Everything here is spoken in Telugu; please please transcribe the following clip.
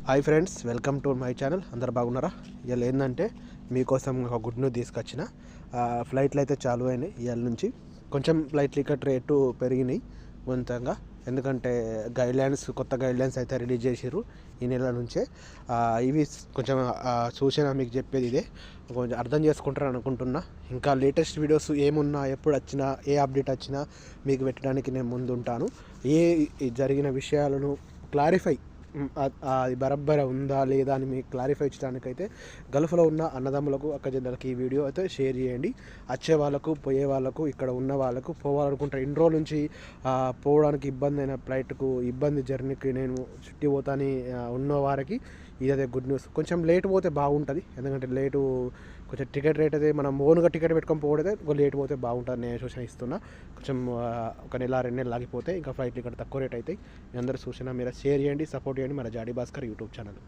Hi friends, welcome to my channel. అందరు బాగున్నారా? ఇవాళ ఏంటంటే మీకోసం ఒక గుడ్ న్యూస్ తీసుకొచ్చిన. ఫ్లైట్లు అయితే చాలు అయినాయి. ఇవాళ నుంచి కొంచెం ఫ్లైట్ టికెట్ రేటు పెరిగినాయి కొంతంగా. ఎందుకంటే కొత్త గైడ్లైన్స్ అయితే రిలీజ్ చేసారు ఈ నెల నుంచే. ఇవి కొంచెం సూచన మీకు చెప్పేది ఇదే, కొంచెం అర్థం చేసుకుంటారని అనుకుంటున్నా. ఇంకా లేటెస్ట్ వీడియోస్ ఏమున్నా, ఎప్పుడు వచ్చినా, ఏ అప్డేట్ వచ్చినా మీకు పెట్టడానికి నేను ముందుంటాను. జరిగిన విషయాలను క్లారిఫై, అది బరబ్బర ఉందా లేదా అని మీకు క్లారిఫై చేయడానికైతే గల్ఫ్లో ఉన్న అన్నదమ్ములకు అక్కజెల్లెలకు ఈ వీడియో అయితే షేర్ చేయండి. వచ్చే వాళ్ళకు, పోయే వాళ్ళకు, ఇక్కడ ఉన్న వాళ్ళకు, పోవాలనుకుంటారు ఇన్ని రోజుల నుంచి పోవడానికి ఇబ్బంది అయిన ఫ్లైట్కు ఇబ్బంది జర్నీకి నేను చుట్టి పోతాని ఉన్న వారికి ఇదే గుడ్ న్యూస్. కొంచెం లేట్ పోతే బాగుంటుంది, ఎందుకంటే కొంచెం టికెట్ రేట్ అయితే మనం ఓన్గా టికెట్ పెట్టుకొని పోవడైతే లేట్ పోతే బాగుంటుంది నేను సూచన ఇస్తున్నా. కొంచెం ఒక నెల 2 నెలలు ఆగిపోతే ఇంకా ఫ్లైట్ టికెట్ తక్కువ రేట్ అవుతాయి. మీ అందరూ సూచన మీరు షేర్ చేయండి, సపోర్ట్ చేయండి మన జాడీ భాస్కర్ యూట్యూబ్ ఛానల్.